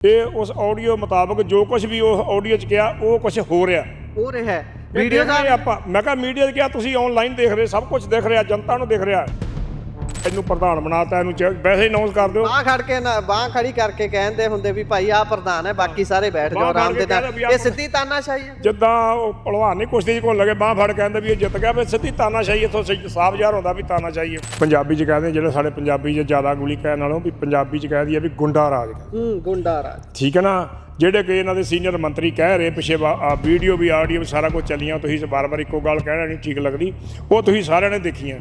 ਇਹ ਉਸ ਆਡੀਓ ਮੁਤਾਬਕ ਜੋ ਕੁਝ ਵੀ ਉਹ ਆਡੀਓ 'ਚ ਕਿਹਾ ਉਹ ਕੁਝ ਹੋ ਰਿਹਾ ਹੈ ਵੀਡੀਓ ਦਾ ਆਪਾਂ ਮੈਂ ਕਿਹਾ ਮੀਡੀਆ 'ਚ ਕਿਹਾ ਤੁਸੀਂ ਆਨਲਾਈਨ ਦੇਖ ਰਹੇ ਸਭ ਕੁਝ ਦਿਖ ਰਿਹਾ ਜਨਤਾ ਨੂੰ ਦਿਖ ਰਿਹਾ ਇਹਨੂੰ ਪ੍ਰਧਾਨ ਬਣਾਤਾ ਇਹਨੂੰ ਵੈਸੇ ਹੀ ਅਨਾਉਂਸ ਕਰ ਦਿਓ ਬਾਹ ਖੜ ਕੇ ਨਾ ਬਾਹ ਖੜੀ ਕਰਕੇ ਕਹਿੰਦੇ ਹੁੰਦੇ ਵੀ ਭਾਈ ਆਹ ਪ੍ਰਧਾਨ ਹੈ ਬਾਕੀ ਸਾਰੇ ਬੈਠ ਜਾਓ ਆਰਾਮ ਦੇ ਨਾਲ। ਇਹ ਸਿੱਧੀ ਤਾਨਾਸ਼ਾਹੀ ਹੈ ਜਿੱਦਾਂ ਉਹ ਭਲਵਾਨ ਨਹੀਂ ਕੁਸ਼ਤੀ 'ਚ ਕੋਲ ਲੱਗੇ ਬਾਹ ਫੜ ਕਹਿੰਦੇ ਵੀ ਇਹ ਜਿੱਤ ਗਿਆ ਵੀ ਸਿੱਧੀ ਤਾਨਾਸ਼ਾਹੀ ਇੱਥੋਂ ਸਾਫ਼ ਜ਼ਾਹਰ ਹੁੰਦਾ ਵੀ ਤਾਨਾਸ਼ਾਹੀ ਹੈ। ਪੰਜਾਬੀ 'ਚ ਕਹਿੰਦੇ ਜਿਹੜੇ ਸਾਡੇ ਪੰਜਾਬੀ 'ਚ ਜ਼ਿਆਦਾ ਗੋਲੀ ਕਹਿਣ ਨਾਲੋਂ ਵੀ ਪੰਜਾਬੀ 'ਚ ਕਹਿ ਦਈਏ ਵੀ ਗੁੰਡਾ ਰਾਜ ਗੁੰਡਾ ਰਾਜ ਠੀਕ ਹੈ ਨਾ। ਜਿਹੜੇ ਕਿ ਇਹਨਾਂ ਦੇ ਸੀਨੀਅਰ ਮੰਤਰੀ ਕਹਿ ਰਹੇ ਪਿੱਛੇ ਵੀਡੀਓ ਵੀ ਆਡੀਓ ਸਾਰਾ ਕੁਝ ਚੱਲੀਆਂ ਤੁਸੀਂ ਵਾਰ-ਵਾਰ ਇੱਕੋ ਗੱਲ ਕਹਿਣਾ ਨਹੀਂ ਠੀਕ ਲੱਗਦੀ ਉਹ ਤੁਸੀਂ ਸਾਰਿਆਂ ਨੇ ਦੇਖੀਆਂ।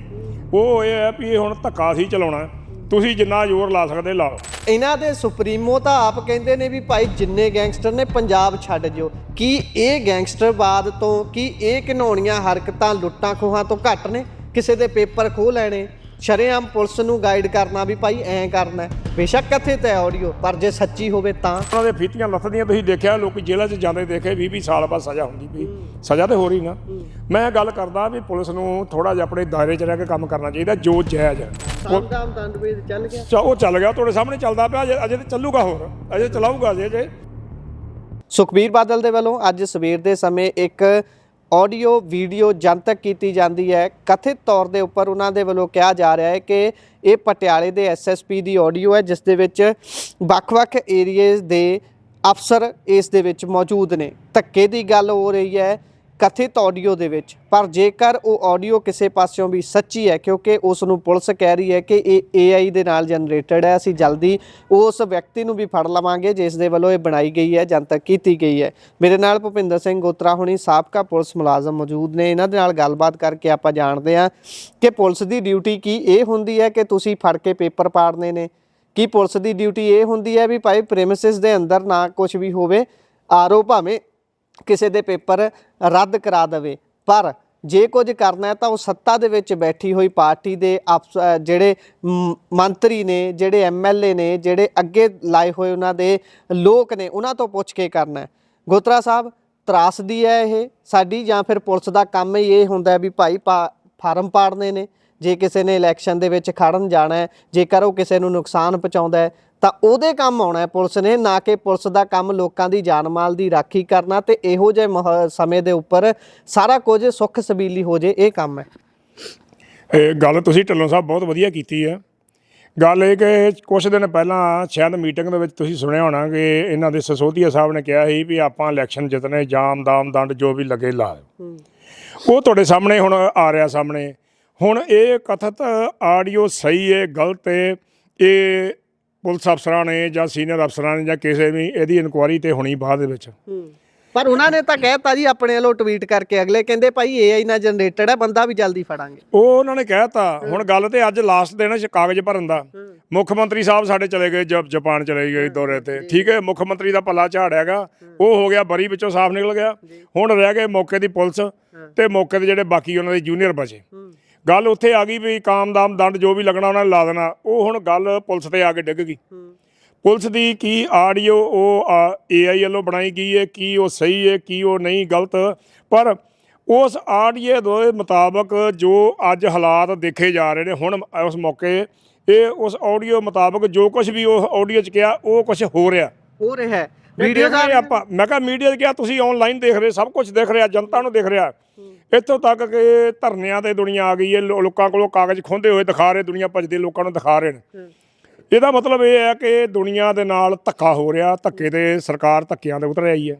ਉਹ ਇਹ ਹੈ ਵੀ ਇਹ ਹੁਣ ਧੱਕਾ ਸੀ ਚਲਾਉਣਾ ਤੁਸੀਂ ਜਿੰਨਾ ਜ਼ੋਰ ਲਾ ਸਕਦੇ ਲਾਓ। ਇਹਨਾਂ ਦੇ ਸੁਪਰੀਮੋ ਤਾਂ ਆਪ ਕਹਿੰਦੇ ਨੇ ਵੀ ਭਾਈ ਜਿੰਨੇ ਗੈਂਗਸਟਰ ਨੇ ਪੰਜਾਬ ਛੱਡ ਜਿਓ। ਕੀ ਇਹ ਗੈਂਗਸਟਰਵਾਦ ਤੋਂ ਕੀ ਇਹ ਘਿਨਾਉਣੀਆਂ ਹਰਕਤਾਂ ਲੁੱਟਾਂ ਖੋਹਾਂ ਤੋਂ ਘੱਟ ਨੇ? ਕਿਸੇ ਦੇ ਪੇਪਰ ਖੋਹ ਲੈਣੇ ਸ਼ਰੇਆਮ ਪੁਲਿਸ ਨੂੰ ਗਾਈਡ ਕਰਨਾ ਵੀ ਭਾਈ ਐਂ ਕਰਨਾ ਬੇਸ਼ੱਕ ਕਥਿਤ ਹੈ ਆਡੀਓ ਪਰ ਜੇ ਸੱਚੀ ਹੋਵੇ ਤਾਂ ਉਹਨਾਂ ਦੇ ਫੀਤੀਆਂ ਲੱਥਦੀਆਂ ਤੁਸੀਂ ਦੇਖਿਆ ਲੋਕੀ ਜੇਲ੍ਹਾਂ 'ਚ ਜਾਂਦੇ ਦੇਖੇ 20-20 ਸਾਲ ਬਾਅਦ ਸਜ਼ਾ ਹੁੰਦੀ ਪਈ ਸਜ਼ਾ ਤੇ ਹੋ ਰਹੀ ਨਾ। ਮੈਂ ਗੱਲ ਕਰਦਾ ਵੀ ਪੁਲਿਸ ਨੂੰ ਥੋੜਾ ਜਿਹਾ ਆਪਣੇ ਦਾਇਰੇ 'ਚ ਰਹਿ ਕੇ ਕੰਮ ਕਰਨਾ ਚਾਹੀਦਾ ਜੋ ਜਾਇਜ਼ ਹੈ। ਸਾਮਦਾਮ ਦੰਡਵੇਦ ਚੱਲ ਗਿਆ ਉਹ ਚੱਲ ਗਿਆ ਤੁਹਾਡੇ ਸਾਹਮਣੇ ਚੱਲਦਾ ਪਿਆ ਅਜੇ ਤੇ ਚੱਲੂਗਾ ਹੋਰ ਅਜੇ ਚਲਾਊਗਾ ਜੇ। ਸੁਖਬੀਰ ਬਾਦਲ ਦੇ ਵੱਲੋਂ ਅੱਜ ਸਵੇਰ ਦੇ ਸਮੇਂ ਇੱਕ ਆਡੀਓ ਵੀਡੀਓ ਜਨਤਕ ਕੀਤੀ ਜਾਂਦੀ ਹੈ। ਕਥਿਤ ਤੌਰ ਦੇ ਉੱਪਰ ਉਹਨਾਂ ਦੇ ਵੱਲੋਂ ਕਿਹਾ ਜਾ ਰਿਹਾ ਹੈ ਕਿ ਇਹ ਪਟਿਆਲੇ ਦੇ ਐਸਐਸਪੀ ਦੀ ਆਡੀਓ ਹੈ ਜਿਸ ਦੇ ਵਿੱਚ ਵੱਖ-ਵੱਖ ਏਰੀਏਜ਼ ਦੇ ਅਫਸਰ ਇਸ ਦੇ ਵਿੱਚ ਮੌਜੂਦ ਨੇ। ਧੱਕੇ ਦੀ ਗੱਲ ਹੋ ਰਹੀ ਹੈ ਕਥਿਤ ਆਡੀਓ ਦੇ ਵਿੱਚ ਪਰ ਜੇਕਰ ਉਹ ਆਡੀਓ ਕਿਸੇ ਪਾਸਿਓਂ ਵੀ ਸੱਚੀ ਹੈ ਕਿਉਂਕਿ ਉਸ ਨੂੰ ਪੁਲਿਸ ਕਹਿ ਰਹੀ ਹੈ ਕਿ ਇਹ AI ਦੇ ਨਾਲ ਜਨਰੇਟਡ ਹੈ ਅਸੀਂ ਜਲਦੀ ਉਸ ਵਿਅਕਤੀ ਨੂੰ ਵੀ ਫੜ ਲਵਾਂਗੇ ਜਿਸ ਦੇ ਵੱਲੋਂ ਇਹ ਬਣਾਈ ਗਈ ਹੈ ਜਨਤਕ ਕੀਤੀ ਗਈ ਹੈ। ਮੇਰੇ ਨਾਲ ਭੁਪਿੰਦਰ ਸਿੰਘ ਗੋਤਰਾ ਹੁਣੀ ਸਾਬਕਾ ਪੁਲਿਸ ਮੁਲਾਜ਼ਮ ਮੌਜੂਦ ਨੇ ਇਹਨਾਂ ਦੇ ਨਾਲ ਗੱਲਬਾਤ ਕਰਕੇ ਆਪਾਂ ਜਾਣਦੇ ਹਾਂ ਕਿ ਪੁਲਿਸ ਦੀ ਡਿਊਟੀ ਕੀ ਇਹ ਹੁੰਦੀ ਹੈ ਕਿ ਤੁਸੀਂ ਫੜ ਕੇ ਪੇਪਰ ਪਾੜਨੇ ਨੇ? ਕੀ ਪੁਲਿਸ ਦੀ ਡਿਊਟੀ ਇਹ ਹੁੰਦੀ ਹੈ ਵੀ ਭਾਈ ਪ੍ਰੈਮਿਸਿਸ ਦੇ ਅੰਦਰ ਨਾ ਕੁਝ ਵੀ ਹੋਵੇ ਆਰਓ ਭਾਵੇਂ ਕਿਸੇ ਦੇ ਪੇਪਰ ਰੱਦ ਕਰਾ ਦੇਵੇ ਪਰ ਜੇ ਕੁਝ ਕਰਨਾ ਹੈ ਤਾਂ ਉਹ ਸੱਤਾ ਦੇ ਵਿੱਚ ਬੈਠੀ ਹੋਈ ਪਾਰਟੀ ਦੇ ਜਿਹੜੇ ਮੰਤਰੀ ਨੇ ਜਿਹੜੇ MLA ਨੇ ਜਿਹੜੇ ਅੱਗੇ ਲਾਏ ਹੋਏ ਉਹਨਾਂ ਦੇ ਲੋਕ ਨੇ ਉਹਨਾਂ ਤੋਂ ਪੁੱਛ ਕੇ ਕਰਨਾ ਹੈ। ਗੋਤਰਾ ਸਾਹਿਬ ਤਰਾਸਦੀ ਹੈ ਇਹ ਸਾਡੀ ਜਾਂ ਫਿਰ ਪੁਲਿਸ ਦਾ ਕੰਮ ਹੀ ਇਹ ਹੁੰਦਾ ਵੀ ਭਾਈ ਫਾਰਮ ਪਾੜਨੇ ਨੇ? ਜੇ ਕਿਸੇ ਨੇ ਇਲੈਕਸ਼ਨ ਦੇ ਵਿੱਚ ਖੜਨ ਜਾਣਾ ਹੈ ਜੇਕਰ ਉਹ ਕਿਸੇ ਨੂੰ ਨੁਕਸਾਨ ਪਹੁੰਚਾਉਂਦਾ ਹੈ ਤਾਂ ਉਹਦੇ ਕੰਮ ਆਉਣਾ ਹੈ ਪੁਲਿਸ ਨੇ ਨਾ ਕਿ ਪੁਲਿਸ ਦਾ ਕੰਮ ਲੋਕਾਂ ਦੀ ਜਾਨ ਮਾਲ ਦੀ ਰਾਖੀ ਕਰਨਾ ਤੇ ਇਹੋ ਜਿਹੇ ਸਮੇਂ ਦੇ ਉੱਪਰ ਸਾਰਾ ਕੁਝ ਸੁੱਖ ਸਬੀਲੀ ਹੋ ਜੇ ਇਹ ਕੰਮ ਹੈ। ਇਹ ਗੱਲ ਤੁਸੀਂ ਢਿੱਲੋਂ ਸਾਹਿਬ ਬਹੁਤ ਵਧੀਆ ਕੀਤੀ ਹੈ। ਗੱਲ ਇਹ ਕਿ ਕੁਛ ਦਿਨ ਪਹਿਲਾਂ ਸ਼ਾਇਦ ਮੀਟਿੰਗ ਦੇ ਵਿੱਚ ਤੁਸੀਂ ਸੁਣਿਆ ਹੋਣਾ ਕਿ ਇਹਨਾਂ ਦੇ ਸਿਸੋਦੀਆ ਸਾਹਿਬ ਨੇ ਕਿਹਾ ਸੀ ਵੀ ਆਪਾਂ ਇਲੈਕਸ਼ਨ ਜਿੱਤਣੇ ਜਾਮ ਦਾਮ ਦੰਡ ਜੋ ਵੀ ਲੱਗੇ ਲਾ ਉਹ ਤੁਹਾਡੇ ਸਾਹਮਣੇ ਹੁਣ ਆ ਰਿਹਾ ਸਾਹਮਣੇ। ਹੁਣ ਇਹ ਕਥਿਤ ਆਡੀਓ ਸਹੀ ਹੈ ਗਲਤ ਹੈ ਇਹ ਪੁਲਿਸ ਅਫਸਰਾਂ ਨੇ ਜਾਂ ਸੀਨੀਅਰ ਅਫਸਰਾਂ ਨੇ ਜਾਂ ਕਿਸੇ ਵੀ ਇਹਦੀ ਇਨਕੁਆਇਰੀ ਤੇ ਹੋਣੀ ਬਾਅਦ ਦੇ ਵਿੱਚ। ਪਰ ਉਹਨਾਂ ਨੇ ਤਾਂ ਕਹਿਤਾ ਜੀ ਆਪਣੇ ਵੱਲੋਂ ਟਵੀਟ ਕਰਕੇ ਅਗਲੇ ਕਹਿੰਦੇ ਭਾਈ AI ਨਾਲ ਜਨਰੇਟਡ ਹੈ ਬੰਦਾ ਵੀ ਜਲਦੀ ਫੜਾਂਗੇ। ਉਹ ਉਹਨਾਂ ਨੇ ਕਹਿਤਾ ਹੁਣ ਗੱਲ ਤੇ ਅੱਜ ਲਾਸਟ ਦਿਨ ਕਾਗਜ਼ ਭਰਨ ਦਾ ਮੁੱਖ ਮੰਤਰੀ ਸਾਹਿਬ ਸਾਡੇ ਚਲੇ ਗਏ ਜਾਪਾਨ ਚਲੇ ਗਏ ਦੌਰੇ ਤੇ ਠੀਕ ਹੈ ਮੁੱਖ ਮੰਤਰੀ ਦਾ ਪੱਲਾ ਝਾੜਿਆਗਾ ਉਹ ਹੋ ਗਿਆ ਬਰੀ ਵਿੱਚੋਂ ਸਾਫ਼ ਨਿਕਲ ਗਿਆ। ਹੁਣ ਰਹਿ ਗਏ ਮੌਕੇ ਦੀ ਪੁਲਿਸ ਤੇ ਮੌਕੇ ਦੇ ਜਿਹੜੇ ਬਾਕੀ ਉਹਨਾਂ ਦੇ ਜੂਨੀਅਰ ਬਚੇ। ਗੱਲ ਉੱਥੇ ਆ ਗਈ ਵੀ ਕਾਮਦਾਮ ਦੰਡ ਜੋ ਵੀ ਲੱਗਣਾ ਉਹਨਾਂ ਨੇ ਲਾ ਦੇਣਾ। ਉਹ ਹੁਣ ਗੱਲ ਪੁਲਿਸ ਤੇ ਆ ਕੇ ਡਿੱਗ ਗਈ। ਪੁਲਿਸ ਦੀ ਕੀ ਆਡੀਓ ਉਹ AI ਵੱਲੋਂ ਬਣਾਈ ਗਈ ਹੈ ਕੀ ਉਹ ਸਹੀ ਹੈ ਕੀ ਉਹ ਨਹੀਂ ਗਲਤ ਪਰ ਉਸ ਆਡੀਓ ਦੇ ਮੁਤਾਬਕ ਜੋ ਅੱਜ ਹਾਲਾਤ ਦੇਖੇ ਜਾ ਰਹੇ ਨੇ ਹੁਣ ਉਸ ਮੌਕੇ ਇਹ ਉਸ ਆਡੀਓ ਮੁਤਾਬਕ ਜੋ ਕੁਝ ਵੀ ਉਹ ਆਡੀਓ 'ਚ ਕਿਹਾ ਉਹ ਕੁਝ ਹੋ ਰਿਹਾ ਵੀਡੀਓ ਦਾ ਆਪਾਂ ਮੈਂ ਕਿਹਾ ਮੀਡੀਆ 'ਚ ਕਿਹਾ ਤੁਸੀਂ ਆਨਲਾਈਨ ਦੇਖ ਰਹੇ ਸਭ ਕੁਝ ਦਿਖ ਰਿਹਾ ਜਨਤਾ ਨੂੰ ਦਿਖ ਰਿਹਾ। ਇੱਥੋਂ ਤੱਕ ਕਿ ਧਰਨਿਆਂ ਤੇ ਦੁਨੀਆ ਆ ਗਈ ਹੈ ਲੋਕਾਂ ਕੋਲੋਂ ਕਾਗਜ਼ ਖੋਹਦੇ ਹੋਏ ਦਿਖਾ ਰਹੇ ਦੁਨੀਆ ਭੱਜਦੇ ਲੋਕਾਂ ਨੂੰ ਦਿਖਾ ਰਹੇ ਨੇ। ਇਹਦਾ ਮਤਲਬ ਇਹ ਹੈ ਕਿ ਦੁਨੀਆ ਦੇ ਨਾਲ ਧੱਕਾ ਹੋ ਰਿਹਾ ਧੱਕੇ ਤੇ ਸਰਕਾਰ ਧੱਕਿਆਂ ਤੇ ਉਤਰ ਆਈ ਹੈ।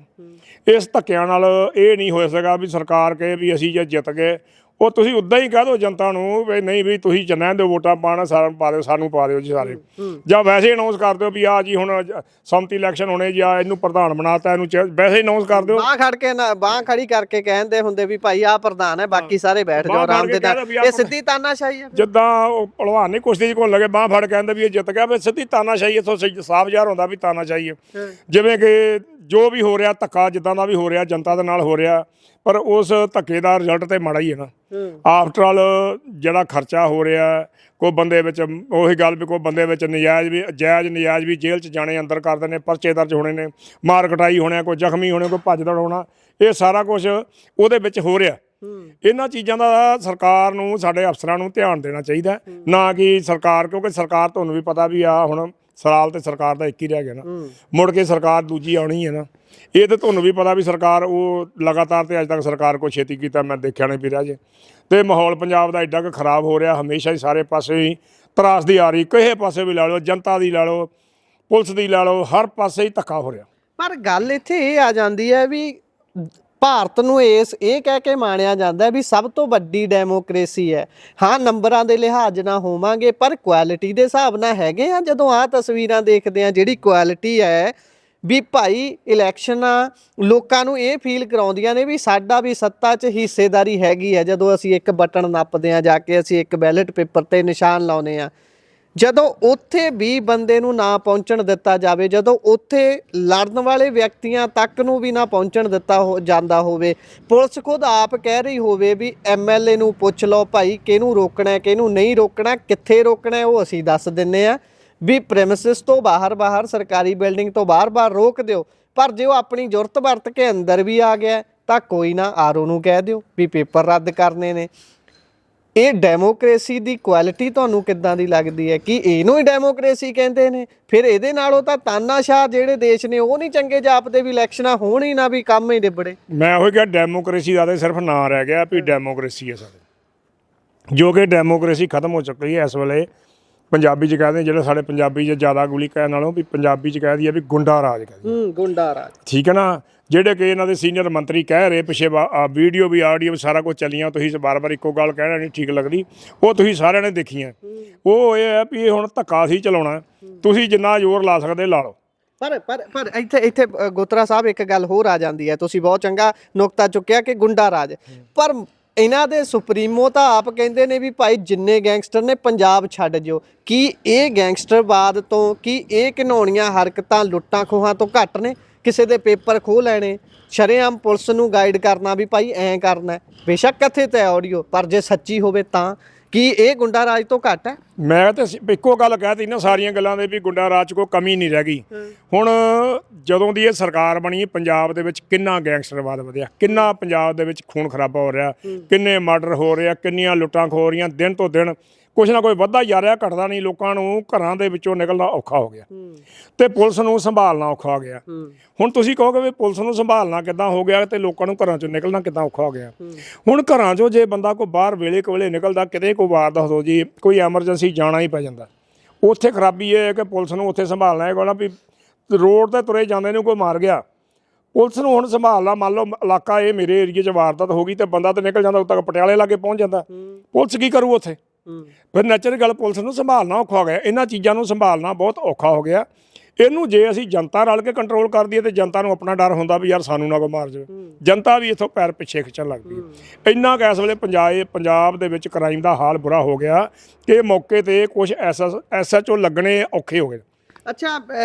ਇਸ ਧੱਕਿਆਂ ਨਾਲ ਇਹ ਨਹੀਂ ਹੋ ਸਕਦਾ ਵੀ ਸਰਕਾਰ ਕਹੇ ਵੀ ਅਸੀਂ ਜੇ ਜਿੱਤ ਗਏ ਉਹ ਤੁਸੀਂ ਉੱਦਾਂ ਹੀ ਕਹਿ ਦਿਓ ਜਨਤਾ ਨੂੰ ਵੀ ਨਹੀਂ ਵੀ ਤੁਸੀਂ ਚੰਨਿਆਂ ਦੇ ਵੋਟਾਂ ਪਾਉਣਾ ਸਾਰਿਆਂ ਪਾ ਦਿਓ ਸਾਨੂੰ ਪਾ ਦਿਓ ਜੀ ਸਾਰੇ ਜਾਂ ਵੈਸੇ ਅਨਾਉਂਸ ਕਰ ਦਿਓ ਵੀ ਆ ਜੀ ਹੁਣ ਸੰਮਤੀ ਇਲੈਕਸ਼ਨ ਹੋਣੇ ਜਾਂ ਇਹਨੂੰ ਪ੍ਰਧਾਨ ਬਣਾਤਾ ਇਹਨੂੰ ਵੈਸੇ ਹੀ ਅਨਾਉਂਸ ਕਰ ਦਿਓ। ਬਾਹ ਖੜ ਕੇ ਨਾ ਬਾਹ ਖੜੀ ਕਰਕੇ ਕਹਿੰਦੇ ਹੁੰਦੇ ਵੀ ਭਾਈ ਆਹ ਪ੍ਰਧਾਨ ਹੈ ਬਾਕੀ ਸਾਰੇ ਬੈਠ ਜਾਓ ਆਰਾਮ ਦੇ ਨਾਲ। ਇਹ ਸਿੱਧੀ ਤਾਨਾਸ਼ਾਹੀ ਹੈ। ਜਿੱਦਾਂ ਉਹ ਭਲਵਾਨ ਨਹੀਂ ਕੁਸ਼ਤੀ 'ਚ ਕੋਲ ਲੱਗੇ ਬਾਹ ਫੜ ਕਹਿੰਦੇ ਵੀ ਇਹ ਜਿੱਤ ਗਿਆ ਵੀ ਸਿੱਧੀ ਤਾਨਾਸ਼ਾਹੀ ਇੱਥੋਂ ਸਾਫ਼ ਜ਼ਾਹਰ ਹੁੰਦਾ ਵੀ ਤਾਨਾਸ਼ਾਹੀ ਹੈ। ਜਿਵੇਂ ਕਿ ਜੋ ਵੀ ਹੋ ਰਿਹਾ ਧੱਕਾ ਜਿੱਦਾਂ ਦਾ ਵੀ ਹੋ ਰਿਹਾ ਜਨਤਾ ਦੇ ਨਾਲ ਹੋ ਰਿਹਾ ਪਰ ਉਸ ਧੱਕੇ ਦਾ ਰਿਜ਼ਲਟ ਤੇ ਮਾੜਾ ਹੀ ਹੈ ਨਾ। ਆਫਟਰ ਆਲ ਜਿਹੜਾ ਖਰਚਾ ਹੋ ਰਿਹਾ ਕੋਈ ਬੰਦੇ ਵਿੱਚ ਉਹੀ ਗੱਲ ਵੀ ਕੋਈ ਬੰਦੇ ਵਿੱਚ ਨਜਾਇਜ਼ ਵੀ ਜੇਲ੍ਹ 'ਚ ਜਾਣੇ ਅੰਦਰ ਕਰਦੇ ਨੇ ਪਰਚੇ ਦਰਜ ਹੋਣੇ ਨੇ ਮਾਰ ਕਟਾਈ ਹੋਣੇ ਕੋਈ ਜ਼ਖਮੀ ਹੋਣੇ ਕੋਈ ਭੱਜ ਦੌੜ ਹੋਣਾ ਇਹ ਸਾਰਾ ਕੁਝ ਉਹਦੇ ਵਿੱਚ ਹੋ ਰਿਹਾ। ਇਹਨਾਂ ਚੀਜ਼ਾਂ ਦਾ ਸਰਕਾਰ ਨੂੰ ਸਾਡੇ ਅਫਸਰਾਂ ਨੂੰ ਧਿਆਨ ਦੇਣਾ ਚਾਹੀਦਾ ਨਾ ਕਿ ਸਰਕਾਰ ਕਿਉਂਕਿ ਸਰਕਾਰ ਤੁਹਾਨੂੰ ਵੀ ਪਤਾ ਵੀ ਆ ਹੁਣ ਸਾਲ ਤੇ ਸਰਕਾਰ ਦਾ ਇੱਕ ਹੀ ਰਹਿ ਗਿਆ ਨਾ। ਮੁੜ ਕੇ ਸਰਕਾਰ ਦੂਜੀ ਆਉਣੀ ਹੈ ਨਾ। ਇਹ ਤਾਂ ਤੁਹਾਨੂੰ ਵੀ ਪਤਾ ਵੀ ਸਰਕਾਰ ਉਹ ਲਗਾਤਾਰ ਤੇ ਅੱਜ ਤੱਕ ਸਰਕਾਰ ਕੋਈ ਛੇਤੀ ਕੀਤਾ ਮੈਂ ਦੇਖਿਆ ਨਹੀਂ ਵੀ ਰਿਹਾ ਜੇ। ਤੇ ਮਾਹੌਲ ਪੰਜਾਬ ਦਾ ਐਡਾ ਕੁ ਖਰਾਬ ਹੋ ਰਿਹਾ, ਹਮੇਸ਼ਾ ਹੀ ਸਾਰੇ ਪਾਸੇ ਹੀ ਤਰਾਸਦੀ ਆ ਰਹੀ, ਕਿਸੇ ਪਾਸੇ ਵੀ ਲਾ ਲਓ, ਜਨਤਾ ਦੀ ਲਾ ਲਓ, ਪੁਲਿਸ ਦੀ ਲਾ ਲਓ, ਹਰ ਪਾਸੇ ਹੀ ਧੱਕਾ ਹੋ ਰਿਹਾ। ਪਰ ਗੱਲ ਇੱਥੇ ਇਹ ਆ ਜਾਂਦੀ ਹੈ ਵੀ ਭਾਰਤ ਨੂੰ ਇਹ ਕਹਿ ਕੇ ਮਾਣਿਆ ਜਾਂਦਾ ਵੀ ਸਭ ਤੋਂ ਵੱਡੀ ਡੈਮੋਕ੍ਰੇਸੀ ਹੈ। ਹਾਂ, ਨੰਬਰਾਂ ਦੇ ਲਿਹਾਜ਼ ਨਾਲ ਹੋਵਾਂਗੇ ਪਰ ਕੁਆਲਿਟੀ ਦੇ ਹਿਸਾਬ ਨਾਲ ਹੈਗੇ ਆ। ਜਦੋਂ ਆਹ ਤਸਵੀਰਾਂ ਦੇਖਦੇ ਆ, ਜਿਹੜੀ ਕੁਆਲਿਟੀ ਹੈ ਵੀ ਭਾਈ ਇਲੈਕਸ਼ਨਾਂ ਲੋਕਾਂ ਨੂੰ ਇਹ ਫੀਲ ਕਰਾਉਂਦੀਆਂ ਨੇ ਵੀ ਸਾਡਾ ਵੀ ਸੱਤਾ 'ਚ ਹਿੱਸੇਦਾਰੀ ਹੈਗੀ ਹੈ। ਜਦੋਂ ਅਸੀਂ ਇੱਕ ਬਟਨ ਨੱਪਦੇ ਆ, ਜਾ ਕੇ ਅਸੀਂ ਇੱਕ ਬੈਲਟ ਪੇਪਰ ਤੇ ਨਿਸ਼ਾਨ ਲਾਉਂਦੇ ਆ, ਜਦੋਂ ਉੱਥੇ ਵੀ ਬੰਦੇ ਨੂੰ ਨਾ ਪਹੁੰਚਣ ਦਿੱਤਾ ਜਾਵੇ, ਜਦੋਂ ਉੱਥੇ ਲੜਨ ਵਾਲੇ ਵਿਅਕਤੀਆਂ ਤੱਕ ਨੂੰ ਵੀ ਨਾ ਪਹੁੰਚਣ ਦਿੱਤਾ ਜਾਂਦਾ ਹੋਵੇ, ਪੁਲਿਸ ਖੁਦ ਆਪ ਕਹਿ ਰਹੀ ਹੋਵੇ ਵੀ MLA ਨੂੰ ਪੁੱਛ ਲਓ ਭਾਈ ਕਿਹਨੂੰ ਰੋਕਣਾ ਕਿਹਨੂੰ ਨਹੀਂ ਰੋਕਣਾ, ਕਿੱਥੇ ਰੋਕਣਾ ਉਹ ਅਸੀਂ ਦੱਸ ਦਿੰਨੇ ਆ ਵੀ ਪ੍ਰੈਮਿਸਿਸ ਤੋਂ ਬਾਹਰ ਸਰਕਾਰੀ ਬਿਲਡਿੰਗ ਤੋਂ ਬਾਹਰ ਰੋਕ ਦਿਓ। ਪਰ ਜੇ ਉਹ ਆਪਣੀ ਜ਼ੁਰਤ ਵਰਤ ਕੇ ਅੰਦਰ ਵੀ ਆ ਗਿਆ ਤਾਂ ਕੋਈ ਨਾ, RO ਨੂੰ ਕਹਿ ਦਿਓ ਵੀ ਪੇਪਰ ਰੱਦ ਕਰਨੇ ਨੇ। ਇਹ ਡੈਮੋਕ੍ਰੇਸੀ ਦੀ ਕੁਆਲਿਟੀ ਤੁਹਾਨੂੰ ਕਿੱਦਾਂ ਦੀ ਲੱਗਦੀ ਹੈ? ਕਿ ਇਹਨੂੰ ਹੀ ਡੈਮੋਕ੍ਰੇਸੀ ਕਹਿੰਦੇ ਨੇ? ਫਿਰ ਇਹਦੇ ਨਾਲੋਂ ਤਾਂ ਤਾਨਾਸ਼ਾਹ ਜਿਹੜੇ ਦੇਸ਼ ਨੇ ਉਹ ਨਹੀਂ ਚੰਗੇ ਜਾਪਦੇ ਵੀ ਇਲੈਕਸ਼ਨਾਂ ਹੋਣ ਹੀ ਨਾ, ਵੀ ਕੰਮ ਹੀ ਨਿਬੜੇ। ਮੈਂ ਉਹੀ ਕਿਹਾ ਡੈਮੋਕ੍ਰੇਸੀ ਦਾ ਤਾਂ ਸਿਰਫ ਨਾਂ ਰਹਿ ਗਿਆ ਵੀ ਡੈਮੋਕ੍ਰੇਸੀ ਹੈ ਸਾਡੇ, ਜੋ ਕਿ ਡੈਮੋਕ੍ਰੇਸੀ ਖਤਮ ਹੋ ਚੁੱਕੀ ਹੈ ਇਸ ਵੇਲੇ। ਪੰਜਾਬੀ 'ਚ ਕਹਿੰਦੇ ਜਿਹੜੇ ਸਾਡੇ ਪੰਜਾਬੀ 'ਚ ਜ਼ਿਆਦਾ ਗੋਲੀ ਕਹਿਣ ਨਾਲੋਂ ਵੀ ਪੰਜਾਬੀ 'ਚ ਕਹਿ ਦਈਏ ਵੀ ਗੁੰਡਾ ਰਾਜ ਕਹਿੰਦੇ। ਗੁੰਡਾ ਰਾਜ, ਠੀਕ ਹੈ ਨਾ। ਜਿਹੜੇ ਕਿ ਇਹਨਾਂ ਦੇ ਸੀਨੀਅਰ ਮੰਤਰੀ ਕਹਿ ਰਹੇ ਪਿੱਛੇ ਵੀਡੀਓ ਵੀ ਆਡੀਓ ਸਾਰਾ ਕੁਝ ਚੱਲੀਆਂ, ਤੁਸੀਂ ਵਾਰ-ਵਾਰ ਇੱਕੋ ਗੱਲ ਕਹਿਣਾ ਨਹੀਂ ਠੀਕ ਲੱਗਦੀ, ਉਹ ਤੁਸੀਂ ਸਾਰਿਆਂ ਨੇ ਦੇਖੀਆਂ। ਉਹ ਇਹ ਹੈ ਵੀ ਹੁਣ ਧੱਕਾ ਸੀ ਚਲਾਉਣਾ, ਤੁਸੀਂ ਜਿੰਨਾ ਜ਼ੋਰ ਲਾ ਸਕਦੇ ਲਾ ਲਓ। ਪਰ ਇੱਥੇ ਗੋਤਰਾ ਸਾਹਿਬ ਇੱਕ ਗੱਲ ਹੋਰ ਆ ਜਾਂਦੀ ਹੈ, ਤੁਸੀਂ ਬਹੁਤ ਚੰਗਾ ਨੁਕਤਾ ਚੁੱਕਿਆ ਕਿ ਗੁੰਡਾ ਰਾਜ। ਪਰ ਇਹਨਾਂ ਦੇ ਸੁਪਰੀਮੋ ਤਾਂ ਆਪ ਕਹਿੰਦੇ ਨੇ ਵੀ ਭਾਈ ਜਿੰਨੇ ਗੈਂਗਸਟਰ ਨੇ ਪੰਜਾਬ ਛੱਡ ਜਿਓ। ਕੀ ਇਹ ਗੈਂਗਸਟਰਵਾਦ ਤੋਂ, ਕੀ ਇਹ ਘਿਨਾਉਣੀਆਂ ਹਰਕਤਾਂ ਲੁੱਟਾਂ ਖੋਹਾਂ ਤੋਂ ਘੱਟ ਨੇ? ਕਿਸੇ ਦੇ ਪੇਪਰ ਖੋਹ ਲੈਣੇ, ਸ਼ਰੇਆਮ ਪੁਲਿਸ ਨੂੰ ਗਾਈਡ ਕਰਨਾ ਵੀ ਭਾਈ ਐਂ ਕਰਨਾ, ਬੇਸ਼ੱਕ ਕਥਿਤ ਹੈ ਆਡੀਓ, ਪਰ ਜੇ ਸੱਚੀ ਹੋਵੇ ਤਾਂ ਕੀ ਇਹ ਗੁੰਡਾ ਰਾਜ ਤੋਂ ਘੱਟ ਹੈ? ਮੈਂ ਤਾਂ ਇੱਕੋ ਗੱਲ ਕਹਿਤੀ ਨਾ ਸਾਰੀਆਂ ਗੱਲਾਂ ਦੇ ਵੀ ਗੁੰਡਾ ਰਾਜ 'ਚ ਕੋਈ ਕਮੀ ਨਹੀਂ ਰਹਿ ਗਈ। ਹੁਣ ਜਦੋਂ ਦੀ ਇਹ ਸਰਕਾਰ ਬਣੀ ਪੰਜਾਬ ਦੇ ਵਿੱਚ ਕਿੰਨਾ ਗੈਂਗਸਟਰਵਾਦ ਵਧਿਆ, ਕਿੰਨਾ ਪੰਜਾਬ ਦੇ ਵਿੱਚ ਖੂਨ ਖਰਾਬਾ ਹੋ ਰਿਹਾ, ਕਿੰਨੇ ਮਰਡਰ ਹੋ ਰਿਹਾ, ਕਿੰਨੀਆਂ ਲੁੱਟਾਂ ਖੋ ਹੋ ਰਹੀਆਂ, ਦਿਨ ਤੋਂ ਦਿਨ ਕੁਛ ਨਾ ਕੋਈ ਵੱਧਦਾ ਜਾ ਰਿਹਾ, ਘਟਦਾ ਨਹੀਂ। ਲੋਕਾਂ ਨੂੰ ਘਰਾਂ ਦੇ ਵਿੱਚੋਂ ਨਿਕਲਣਾ ਔਖਾ ਹੋ ਗਿਆ ਤੇ ਪੁਲਿਸ ਨੂੰ ਸੰਭਾਲਣਾ ਔਖਾ ਹੋ ਗਿਆ। ਹੁਣ ਤੁਸੀਂ ਕਹੋਗੇ ਵੀ ਪੁਲਿਸ ਨੂੰ ਸੰਭਾਲਣਾ ਕਿੱਦਾਂ ਹੋ ਗਿਆ ਤੇ ਲੋਕਾਂ ਨੂੰ ਘਰਾਂ 'ਚੋਂ ਨਿਕਲਣਾ ਕਿੱਦਾਂ ਔਖਾ ਹੋ ਗਿਆ। ਹੁਣ ਘਰਾਂ 'ਚੋਂ ਜੇ ਬੰਦਾ ਕੋਈ ਬਾਹਰ ਵੇਲੇ ਕੋਲੇ ਨਿਕਲਦਾ, ਕਿਤੇ ਕੋਈ ਵਾਰਦਾਤ ਹੋ ਜੀ, ਕੋਈ ਐਮਰਜੈਂਸੀ ਜਾਣਾ ਹੀ ਪੈ ਜਾਂਦਾ, ਉੱਥੇ ਖਰਾਬੀ ਇਹ ਹੈ ਕਿ ਪੁਲਿਸ ਨੂੰ ਉੱਥੇ ਸੰਭਾਲਣਾ ਹੈ। ਕੋਲ ਵੀ ਰੋਡ 'ਤੇ ਤੁਰੇ ਜਾਂਦੇ ਨੂੰ ਕੋਈ ਮਾਰ ਗਿਆ, ਪੁਲਿਸ ਨੂੰ ਹੁਣ ਸੰਭਾਲਣਾ। ਮੰਨ ਲਓ ਇਲਾਕਾ ਇਹ ਮੇਰੇ ਏਰੀਏ 'ਚ ਵਾਰਦਾਤ ਹੋ ਗਈ ਤੇ ਬੰਦਾ ਤਾਂ ਨਿਕਲ ਜਾਂਦਾ, ਉਦੋਂ ਤੱਕ ਪਟਿਆਲੇ ਲਾਗੇ ਪਹੁੰਚ ਜਾਂਦਾ, ਪੁਲਿਸ ਕੀ ਕਰੂ ਉੱਥੇ? ਫਿਰ ਨੈਚੁਰਲ ਗੱਲ ਪੁਲਿਸ ਨੂੰ ਸੰਭਾਲਣਾ ਔਖਾ ਹੋ ਗਿਆ। ਇਹਨਾਂ ਚੀਜ਼ਾਂ ਨੂੰ ਸੰਭਾਲਣਾ ਬਹੁਤ ਔਖਾ ਹੋ ਗਿਆ। ਇਹਨੂੰ ਜੇ ਅਸੀਂ ਜਨਤਾ ਰਲ ਕੇ ਕੰਟਰੋਲ ਕਰ ਦਈਏ ਤੇ ਜਨਤਾ ਨੂੰ ਆਪਣਾ ਡਰ ਹੁੰਦਾ ਵੀ ਯਾਰ ਸਾਨੂੰ ਨਾ ਕੋਈ ਮਾਰ ਜਾਵੇ, ਜਨਤਾ ਵੀ ਇੱਥੋਂ ਪੈਰ ਪਿੱਛੇ ਖਿੱਚਣ ਲੱਗਦੀ ਹੈ। ਇੰਨਾ ਕੁ ਇਸ ਵੇਲੇ ਪੰਜਾਬ ਦੇ ਵਿੱਚ ਕ੍ਰਾਈਮ ਦਾ ਹਾਲ ਬੁਰਾ ਹੋ ਗਿਆ ਕਿ ਮੌਕੇ ਤੇ ਕੁਝ SHO ਲੱਗਣੇ ਔਖੇ ਹੋ ਗਏ। ਅੱਛਾ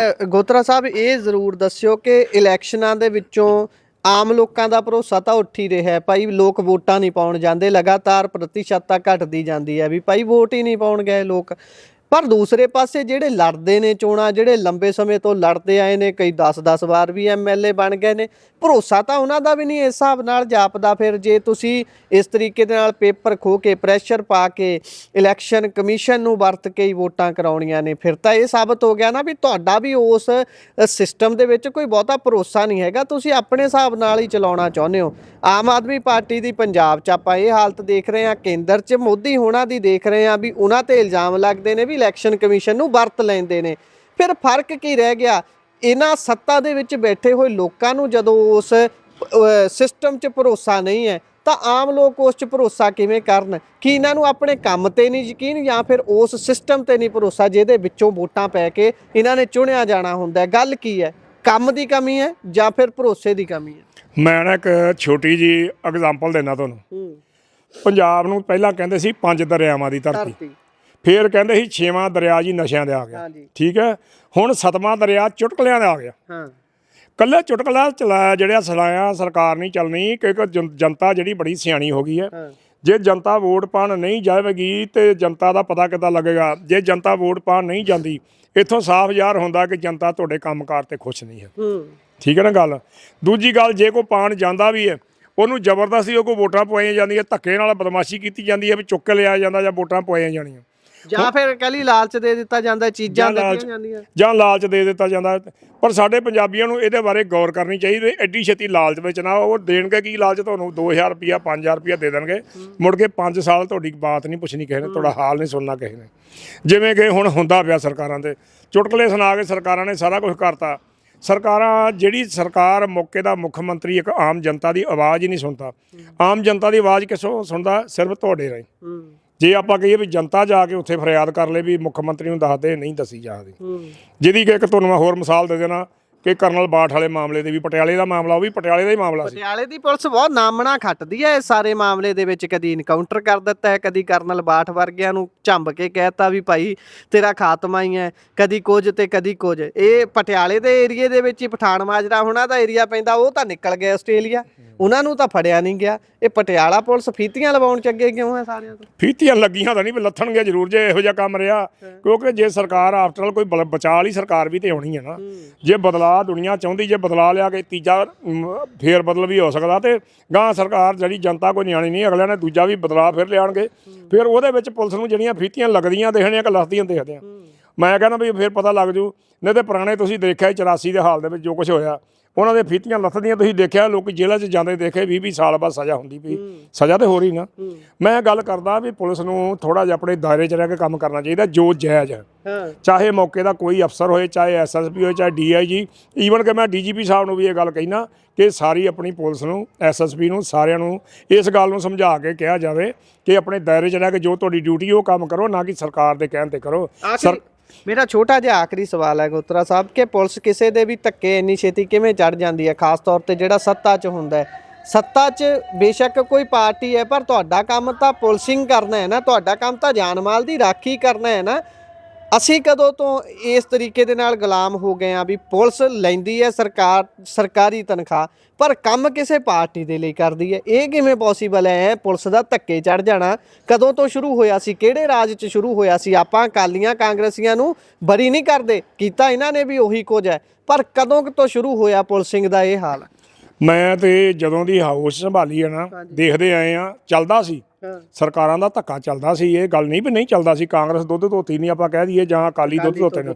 ਗੋਤਰਾ ਸਾਹਿਬ, ਇਹ ਜ਼ਰੂਰ ਦੱਸਿਓ ਕਿ ਇਲੈਕਸ਼ਨਾਂ ਦੇ ਵਿੱਚੋਂ ਆਮ ਲੋਕਾਂ ਦਾ ਭਰੋਸਾ ਤਾਂ ਉੱਠ ਹੀ ਰਿਹਾ ਭਾਈ, ਲੋਕ ਵੋਟਾਂ ਨਹੀਂ ਪਾਉਣ ਜਾਂਦੇ, ਲਗਾਤਾਰ ਪ੍ਰਤੀਸ਼ਤਤਾ ਘਟਦੀ ਜਾਂਦੀ ਹੈ ਵੀ ਭਾਈ ਵੋਟ ਹੀ ਨਹੀਂ ਪਾਉਣ ਗਏ ਲੋਕ। ਪਰ ਦੂਸਰੇ ਪਾਸੇ ਜਿਹੜੇ ਲੜਦੇ ਨੇ ਚੋਣਾਂ, ਜਿਹੜੇ ਲੰਬੇ ਸਮੇਂ ਤੋਂ ਲੜਦੇ ਆਏ ਨੇ, ਕਈ 10-10 ਵਾਰ ਵੀ MLA ਬਣ ਗਏ ਨੇ, ਭਰੋਸਾ ਤਾਂ ਉਹਨਾਂ ਦਾ ਵੀ ਨਹੀਂ ਇਸ ਹਿਸਾਬ ਨਾਲ ਜਾਪਦਾ। ਫਿਰ ਜੇ ਤੁਸੀਂ ਇਸ ਤਰੀਕੇ ਦੇ ਨਾਲ ਪੇਪਰ ਖੋਹ ਕੇ, ਪ੍ਰੈਸ਼ਰ ਪਾ ਕੇ, ਇਲੈਕਸ਼ਨ ਕਮਿਸ਼ਨ ਨੂੰ ਵਰਤ ਕੇ ਹੀ ਵੋਟਾਂ ਕਰਾਉਣੀਆਂ ਨੇ, ਫਿਰ ਤਾਂ ਇਹ ਸਾਬਤ ਹੋ ਗਿਆ ਨਾ ਵੀ ਤੁਹਾਡਾ ਵੀ ਉਸ ਸਿਸਟਮ ਦੇ ਵਿੱਚ ਕੋਈ ਬਹੁਤਾ ਭਰੋਸਾ ਨਹੀਂ ਹੈਗਾ, ਤੁਸੀਂ ਆਪਣੇ ਹਿਸਾਬ ਨਾਲ ਹੀ ਚਲਾਉਣਾ ਚਾਹੁੰਦੇ ਹੋ। ਆਮ ਆਦਮੀ ਪਾਰਟੀ ਦੀ ਪੰਜਾਬ 'ਚ ਆਪਾਂ ਇਹ ਹਾਲਤ ਦੇਖ ਰਹੇ ਹਾਂ, ਕੇਂਦਰ 'ਚ ਮੋਦੀ ਹੋਣਾ ਦੀ ਦੇਖ ਰਹੇ ਹਾਂ ਵੀ ਉਹਨਾਂ ਤੇ ਇਲਜ਼ਾਮ ਲੱਗਦੇ ਨੇ ਵੀ ਇਲੈਕਸ਼ਨ ਕਮਿਸ਼ਨ ਨੂੰ ਵਰਤ ਲੈਂਦੇ ਨੇ। ਫਿਰ ਫਰਕ ਕੀ ਰਹਿ ਗਿਆ? ਇਹਨਾਂ ਸੱਤਾ ਦੇ ਵਿੱਚ ਬੈਠੇ ਹੋਏ ਲੋਕਾਂ ਨੂੰ ਜਦੋਂ ਉਸ ਸਿਸਟਮ 'ਚ ਭਰੋਸਾ ਨਹੀਂ ਹੈ ਤਾਂ ਆਮ ਲੋਕ ਉਸ 'ਚ ਭਰੋਸਾ ਕਿਵੇਂ ਕਰਨ? ਕਿ ਇਹਨਾਂ ਨੂੰ ਆਪਣੇ ਕੰਮ ਤੇ ਨਹੀਂ ਯਕੀਨ, ਜਾਂ ਫਿਰ ਉਸ ਸਿਸਟਮ ਤੇ ਨਹੀਂ ਭਰੋਸਾ ਜਿਹਦੇ ਵਿੱਚੋਂ ਵੋਟਾਂ ਪੈ ਕੇ ਇਹਨਾਂ ਨੇ ਚੁਣਿਆ ਜਾਣਾ ਹੁੰਦਾ? ਗੱਲ ਕੀ ਹੈ, ਕੰਮ ਦੀ ਕਮੀ ਹੈ ਜਾਂ ਫਿਰ ਭਰੋਸੇ ਦੀ ਕਮੀ ਹੈ? ਮੈਂ ਨਾ ਇੱਕ ਛੋਟੀ ਜੀ ਐਗਜ਼ਾਮਪਲ ਦੇਣਾ ਤੁਹਾਨੂੰ। ਪੰਜਾਬ ਨੂੰ ਪਹਿਲਾਂ ਕਹਿੰਦੇ ਸੀ 5 ਦਰਿਆਵਾਂ ਦੀ ਧਰਤੀ, ਫਿਰ ਕਹਿੰਦੇ ਸੀ 6ਵਾਂ ਦਰਿਆ ਜੀ ਨਸ਼ਿਆਂ ਦਾ ਆ ਗਿਆ, ਠੀਕ ਹੈ। ਹੁਣ 7ਵਾਂ ਦਰਿਆ ਚੁਟਕਲਿਆਂ ਦਾ ਆ ਗਿਆ। ਕੱਲੇ ਚੁਟਕਲਾ ਚਲਾਇਆ ਜਿਹੜਾ ਚਲਾਇਆ ਸਰਕਾਰ ਨਹੀਂ ਚੱਲਣੀ, ਕਿਉਂਕਿ ਜਨਤਾ ਜਿਹੜੀ ਬੜੀ ਸਿਆਣੀ ਹੋ ਗਈ ਹੈ। ਜੇ ਜਨਤਾ ਵੋਟ ਪਾਉਣ ਨਹੀਂ ਜਾਵੇਗੀ ਤੇ ਜਨਤਾ ਦਾ ਪਤਾ ਕਿੱਦਾਂ ਲੱਗੇਗਾ? ਜੇ ਜਨਤਾ ਵੋਟ ਪਾਉਣ ਨਹੀਂ ਜਾਂਦੀ, ਇੱਥੋਂ ਸਾਫ਼ ਜ਼ਾਹਰ ਹੁੰਦਾ ਕਿ ਜਨਤਾ ਤੁਹਾਡੇ ਕੰਮਕਾਰ ਤੇ ਖੁਸ਼ ਨਹੀਂ ਹੈ। ਠੀਕ ਹੈ ਨਾ ਗੱਲ। ਦੂਜੀ ਗੱਲ, ਜੇ ਕੋਈ ਪਾਉਣ ਜਾਂਦਾ ਵੀ ਹੈ ਉਹਨੂੰ ਜ਼ਬਰਦਸਤੀ ਉਹ ਕੋਈ ਵੋਟਾਂ ਪਵਾਈਆਂ ਜਾਂਦੀਆਂ, ਧੱਕੇ ਨਾਲ ਬਦਮਾਸ਼ੀ ਕੀਤੀ ਜਾਂਦੀ ਹੈ ਵੀ ਚੁੱਕ ਕੇ ਲਿਆਇਆ ਜਾਂਦਾ ਜਾਂ ਵੋਟਾਂ ਪਵਾਈਆਂ ਜਾਣੀਆਂ। ਜਾਂ ਫਿਰ ਕੱਲੀ ਲਾਲਚ ਦੇ ਦਿੱਤਾ ਜਾਂਦਾ, ਚੀਜ਼ਾਂ ਦਿੱਤੀਆਂ ਜਾਂਦੀਆਂ, ਜਾਂ ਲਾਲਚ ਦੇ ਦਿੱਤਾ ਜਾਂਦਾ। ਪਰ ਸਾਡੇ ਪੰਜਾਬੀਆਂ ਨੂੰ ਇਹਦੇ ਬਾਰੇ ਗੌਰ ਕਰਨੀ ਚਾਹੀਦੀ। ਐਡੀ ਛੇਤੀ ਲਾਲਚ ਵਿੱਚ ਨਾ ਉਹ ਦੇਣਗੇ ਕੀ ਲਾਲਚ, ਤੁਹਾਨੂੰ 2000 ਰੁਪਇਆ 5000 ਰੁਪਇਆ ਦੇ ਦੇਣਗੇ, ਮੁੜ ਕੇ 5 ਸਾਲ ਤੁਹਾਡੀ ਬਾਤ ਨਹੀਂ ਪੁੱਛਣੀ ਕਿਸੇ ਨੇ, ਤੁਹਾਡਾ ਹਾਲ ਨਹੀਂ ਸੁਣਨਾ ਕਿਸੇ ਨੇ। ਜਿਵੇਂ ਕਿ ਹੁਣ ਹੁੰਦਾ ਪਿਆ ਸਰਕਾਰਾਂ ਦੇ ਚੁਟਕਲੇ ਸੁਣਾ ਕੇ ਸਰਕਾਰਾਂ ਨੇ ਸਾਰਾ ਕੁਝ ਕਰਤਾ। ਸਰਕਾਰਾਂ, ਜਿਹੜੀ ਸਰਕਾਰ ਮੌਕੇ ਦਾ ਮੁੱਖ ਮੰਤਰੀ ਇੱਕ ਆਮ ਜਨਤਾ ਦੀ ਆਵਾਜ਼ ਹੀ ਨਹੀਂ ਸੁਣਦਾ। ਆਮ ਜਨਤਾ ਦੀ ਆਵਾਜ਼ ਕਿਸੋਂ ਸੁਣਦਾ? ਸਿਰਫ ਤੁਹਾਡੇ ਰਾਹੀਂ। ਜੇ ਆਪਾਂ ਕਹੀਏ ਵੀ ਜਨਤਾ ਜਾ ਕੇ ਉੱਥੇ ਫਰਿਆਦ ਕਰ ਲੇ ਵੀ ਮੁੱਖ ਮੰਤਰੀ ਨੂੰ ਦੱਸਦੇ, ਨਹੀਂ ਦੱਸੀ ਜਾਂਦੀ। ਜਿਹਦੀ ਕਿ ਇੱਕ ਤੁਹਾਨੂੰ ਮੈਂ ਹੋਰ ਮਿਸਾਲ ਦੇ ਦੇਣਾ ਕਿ ਕਰਨਲ ਬਾਠ ਵਾਲੇ ਮਾਮਲੇ ਦੇ ਵੀ, ਪਟਿਆਲੇ ਦਾ ਮਾਮਲਾ, ਉਹ ਵੀ ਪਟਿਆਲੇ ਦਾ ਹੀ ਮਾਮਲਾ ਸੀ। ਪਟਿਆਲੇ ਦੀ ਪੁਲਿਸ ਬਹੁਤ ਨਾਮਣਾ ਖੱਟਦੀ ਹੈ ਇਸ ਸਾਰੇ ਮਾਮਲੇ ਦੇ ਵਿੱਚ। ਕਦੀ ਇਨਕਾਊਂਟਰ ਕਰ ਦਿੱਤਾ ਹੈ, ਕਦੀ ਕਰਨਲ ਬਾਠ ਵਰਗਿਆਂ ਨੂੰ ਝੰਬ ਕੇ ਕਹਿਤਾ ਵੀ ਭਾਈ ਤੇਰਾ ਖਾਤਮਾ ਹੀ ਹੈ, ਕਦੀ ਕੁਝ ਤੇ ਕਦੀ ਕੁਝ। ਇਹ ਪਟਿਆਲੇ ਦੇ ਏਰੀਏ ਦੇ ਵਿੱਚ ਹੀ ਪਠਾਨ ਮਾਜਰਾ ਹੋਣਾ ਦਾ ਏਰੀਆ ਪੈਂਦਾ, ਉਹ ਤਾਂ ਨਿਕਲ ਗਏ ਆਸਟ੍ਰੇਲੀਆ, ਉਹਨਾਂ ਨੂੰ ਤਾਂ ਫੜਿਆ ਨਹੀਂ ਗਿਆ। ਇਹ ਪਟਿਆਲਾ ਪੁਲਿਸ ਫੀਤੀਆਂ ਲਵਾਉਣ ਚ ਅੱਗੇ ਕਿਉਂ ਹੈ ਸਾਰਿਆਂ ਤੋਂ? ਫੀਤੀਆਂ ਲੱਗੀਆਂ ਤਾਂ ਨਹੀਂ, ਲੱਥਣਗੇ ਜ਼ਰੂਰ ਜੇ ਇਹੋ ਜਿਹਾ ਕੰਮ ਰਿਹਾ। ਕਿਉਂਕਿ ਜੇ ਸਰਕਾਰ ਆਫਟਰ ਆਲ ਕੋਈ ਬਚਾਅ ਵਾਲੀ ਸਰਕਾਰ ਵੀ ਤੇ ਆਉਣੀ ਹੈ ਨਾ। ਜੇ ਬਦਲਾਅ ਦੁਨੀਆ ਚਾਹੁੰਦੀ, ਜੇ ਬਦਲਾ ਲਿਆ ਕੇ ਤੀਜਾ ਫੇਰ ਬਦਲ ਵੀ ਹੋ ਸਕਦਾ, ਤੇ ਗਾਂ ਸਰਕਾਰ ਜਿਹੜੀ ਜਨਤਾ ਕੋਈ ਨਿਆਣੀ ਨਹੀਂ, ਅਗਲਿਆਂ ਨੇ ਦੂਜਾ ਵੀ ਬਦਲਾਅ ਫਿਰ ਲਿਆਉਣਗੇ। ਫਿਰ ਉਹਦੇ ਵਿੱਚ ਪੁਲਿਸ ਨੂੰ ਜਿਹੜੀਆਂ ਫੀਤੀਆਂ ਲੱਗਦੀਆਂ ਦੇਖਣੀਆਂ ਕਿ ਲੱਥਦੀਆਂ ਦੇਖਦੇ ਆ। ਮੈਂ ਕਹਿੰਦਾ ਵੀ ਫਿਰ ਪਤਾ ਲੱਗ ਜੂ। ਨਹੀਂ ਤੇ ਪੁਰਾਣੇ ਤੁਸੀਂ ਦੇਖਿਆ 84 ਦੇ ਹਾਲ ਦੇ ਵਿੱਚ ਜੋ ਕੁਝ ਹੋਇਆ, ਉਹਨਾਂ ਦੇ ਫੀਤੀਆਂ ਲੱਥਦੀਆਂ ਤੁਸੀਂ ਦੇਖਿਆ। ਲੋਕ ਜੇਲ੍ਹਾਂ 'ਚ ਜਾਂਦੇ ਦੇਖੇ, 20-20 ਸਾਲ ਬਾਅਦ ਸਜ਼ਾ ਹੁੰਦੀ ਪਈ। ਸਜ਼ਾ ਤੇ ਹੋ ਰਹੀ ਨਾ। ਮੈਂ ਗੱਲ ਕਰਦਾ ਵੀ ਪੁਲਿਸ ਨੂੰ ਥੋੜ੍ਹਾ ਜਿਹਾ ਆਪਣੇ ਦਾਇਰੇ 'ਚ ਰਹਿ ਕੇ ਕੰਮ ਕਰਨਾ ਚਾਹੀਦਾ, ਜੋ ਜਾਇਜ਼ ਹੈ। ਚਾਹੇ ਮੌਕੇ ਦਾ ਕੋਈ ਅਫਸਰ ਹੋਏ, ਚਾਹੇ SSP ਹੋਏ, ਚਾਹੇ DIG, ਈਵਨ ਕਿ ਮੈਂ DGP ਸਾਹਿਬ ਨੂੰ ਵੀ ਇਹ ਗੱਲ ਕਹਿਣਾ ਕਿ ਸਾਰੀ ਆਪਣੀ ਪੁਲਿਸ ਨੂੰ, SSP ਨੂੰ, ਸਾਰਿਆਂ ਨੂੰ ਇਸ ਗੱਲ ਨੂੰ ਸਮਝਾ ਕੇ ਕਿਹਾ ਜਾਵੇ ਕਿ ਆਪਣੇ ਦਾਇਰੇ 'ਚ ਰਹਿ ਕੇ ਜੋ ਤੁਹਾਡੀ ਡਿਊਟੀ ਉਹ ਕੰਮ ਕਰੋ, ਨਾ ਕਿ ਸਰਕਾਰ ਦੇ ਕਹਿਣ 'ਤੇ ਕਰੋ। ਮੇਰਾ ਛੋਟਾ ਜਿਹਾ ਆਖਰੀ ਸਵਾਲ ਹੈ ਗੋਤਰਾ ਸਾਹਿਬ ਕਿ ਪੁਲਿਸ ਕਿਸੇ ਦੇ ਵੀ ਧੱਕੇ ਇੰਨੀ ਛੇਤੀ ਕਿਵੇਂ ਚੜ ਜਾਂਦੀ ਹੈ, ਖਾਸ ਤੌਰ ਤੇ ਜਿਹੜਾ ਸੱਤਾ 'ਚ ਹੁੰਦਾ ਹੈ? ਸੱਤਾ 'ਚ ਬੇਸ਼ੱਕ ਕੋਈ ਪਾਰਟੀ ਹੈ, ਪਰ ਤੁਹਾਡਾ ਕੰਮ ਤਾਂ ਪੁਲਿਸਿੰਗ ਕਰਨਾ ਹੈ ਨਾ, ਤੁਹਾਡਾ ਕੰਮ ਤਾਂ ਜਾਨ ਮਾਲ ਦੀ ਰਾਖੀ ਕਰਨਾ ਹੈ ਨਾ। ਅਸੀਂ ਕਦੋਂ ਤੋਂ ਇਸ ਤਰੀਕੇ ਦੇ ਨਾਲ ਗੁਲਾਮ ਹੋ ਗਏ ਆ ਵੀ ਪੁਲਿਸ ਲੈਂਦੀ ਹੈ ਸਰਕਾਰੀ ਤਨਖਾਹ, ਪਰ ਕੰਮ ਕਿਸੇ ਪਾਰਟੀ ਦੇ ਲਈ ਕਰਦੀ ਹੈ? ਇਹ ਕਿਵੇਂ ਪੋਸੀਬਲ ਹੈ? ਪੁਲਿਸ ਦਾ ਧੱਕੇ ਚੜ ਜਾਣਾ ਕਦੋਂ ਤੋਂ ਸ਼ੁਰੂ ਹੋਇਆ ਸੀ? ਕਿਹੜੇ ਰਾਜ 'ਚ ਸ਼ੁਰੂ ਹੋਇਆ ਸੀ? ਆਪਾਂ ਅਕਾਲੀਆਂ ਕਾਂਗਰਸੀਆਂ ਨੂੰ ਬਰੀ ਨਹੀਂ ਕਰਦੇ, ਕੀਤਾ ਇਹਨਾਂ ਨੇ ਵੀ ਉਹੀ ਕੁਝ ਹੈ, ਪਰ ਕਦੋਂ ਤੋਂ ਸ਼ੁਰੂ ਹੋਇਆ ਪੁਲਿਸਿੰਗ ਦਾ ਇਹ ਹਾਲ? ਮੈਂ ਤੇ ਜਦੋਂ ਦੀ ਹਾਊਸ ਸੰਭਾਲੀ ਹੈ ਨਾ, ਦੇਖਦੇ ਆਏ ਆ, ਚੱਲਦਾ ਸੀ। ਸਰਕਾਰਾਂ ਦਾ ਧੱਕਾ ਚੱਲਦਾ ਸੀ, ਇਹ ਗੱਲ ਨਹੀਂ ਵੀ ਨਹੀਂ ਚੱਲਦਾ ਸੀ। ਕਾਂਗਰਸ ਦੁੱਧ ਧੋਤੀ ਨਹੀਂ ਆਪਾਂ ਕਹਿ ਦਈਏ, ਜਾਂ ਅਕਾਲੀ ਦੁੱਧ ਧੋਤੇ ਨੇ।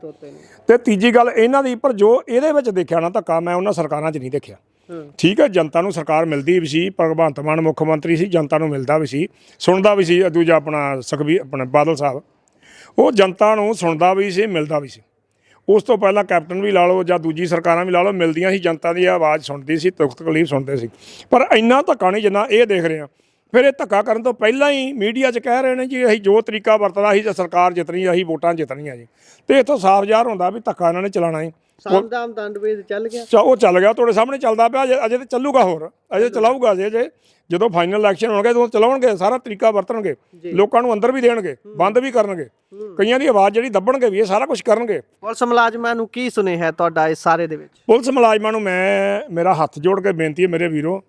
ਤੇ ਤੀਜੀ ਗੱਲ ਇਹਨਾਂ ਦੀ, ਪਰ ਜੋ ਇਹਦੇ ਵਿੱਚ ਦੇਖਿਆ ਨਾ ਧੱਕਾ, ਮੈਂ ਉਹਨਾਂ ਸਰਕਾਰਾਂ 'ਚ ਨਹੀਂ ਦੇਖਿਆ। ਠੀਕ ਹੈ, ਜਨਤਾ ਨੂੰ ਸਰਕਾਰ ਮਿਲਦੀ ਵੀ ਸੀ, ਭਗਵੰਤ ਮਾਨ ਮੁੱਖ ਮੰਤਰੀ ਸੀ, ਜਨਤਾ ਨੂੰ ਮਿਲਦਾ ਵੀ ਸੀ, ਸੁਣਦਾ ਵੀ ਸੀ। ਦੂਜਾ ਆਪਣਾ ਸੁਖਬੀਰ, ਆਪਣਾ ਬਾਦਲ ਸਾਹਿਬ, ਉਹ ਜਨਤਾ ਨੂੰ ਸੁਣਦਾ ਵੀ ਸੀ, ਮਿਲਦਾ ਵੀ ਸੀ। ਉਸ ਤੋਂ ਪਹਿਲਾਂ ਕੈਪਟਨ ਵੀ ਲਾ ਲਓ ਜਾਂ ਦੂਜੀ ਸਰਕਾਰਾਂ ਵੀ ਲਾ ਲਓ, ਮਿਲਦੀਆਂ ਸੀ, ਜਨਤਾ ਦੀ ਆਵਾਜ਼ ਸੁਣਦੀ ਸੀ, ਦੁੱਖ ਤਕਲੀਫ ਸੁਣਦੇ ਸੀ। ਪਰ ਇੰਨਾ ਧੱਕਾ ਨਹੀਂ ਜਿੰਨਾ ਇਹ ਦੇਖ ਰਹੇ ਹਾਂ। ਫਿਰ ਇਹ ਧੱਕਾ ਕਰਨ ਤੋਂ ਪਹਿਲਾਂ ਹੀ ਮੀਡੀਆ 'ਚ ਕਹਿ ਰਹੇ ਨੇ ਜੀ ਅਸੀਂ ਜੋ ਤਰੀਕਾ ਵਰਤਦਾ ਸੀ, ਸਰਕਾਰ ਜਿੱਤਣੀ, ਅਸੀਂ ਵੋਟਾਂ ਜਿੱਤਣੀਆਂ ਜੀ। ਤੇ ਇੱਥੋਂ ਸਾਫ਼ ਜ਼ਾਹਰ ਹੁੰਦਾ ਵੀ ਧੱਕਾ ਇਹਨਾਂ ਨੇ ਚਲਾਉਣਾ ਹੈ। ਸਾਮਦਾਮ ਦੰਡਭੇਦ ਚੱਲ ਗਿਆ, ਉਹ ਚੱਲ ਗਿਆ, ਤੁਹਾਡੇ ਸਾਹਮਣੇ ਚੱਲਦਾ ਪਿਆ। ਅਜੇ ਤਾਂ ਚੱਲੂਗਾ, ਹੋਰ ਅਜੇ ਚਲਾਊਗਾ। ਜੇ ਜਦੋਂ ਫਾਈਨਲ ਇਲੈਕਸ਼ਨ ਹੋਣਗੇ ਉਦੋਂ ਚਲਾਉਣਗੇ, ਸਾਰਾ ਤਰੀਕਾ ਵਰਤਣਗੇ, ਲੋਕਾਂ ਨੂੰ ਅੰਦਰ ਵੀ ਦੇਣਗੇ, ਬੰਦ ਵੀ ਕਰਨਗੇ, ਕਈਆਂ ਦੀ ਆਵਾਜ਼ ਜਿਹੜੀ ਦੱਬਣਗੇ ਵੀ, ਇਹ ਸਾਰਾ ਕੁਝ ਕਰਨਗੇ। ਪੁਲਿਸ ਮੁਲਾਜ਼ਮਾਂ ਨੂੰ ਕੀ ਸੁਨੇਹਾ ਤੁਹਾਡਾ ਇਸ ਸਾਰੇ ਦੇ ਵਿੱਚ? ਪੁਲਿਸ ਮੁਲਾਜ਼ਮਾਂ ਨੂੰ ਮੇਰਾ ਹੱਥ ਜੋੜ ਕੇ ਬੇਨਤੀ ਹੈ, ਮੇਰੇ ਵੀਰੋ,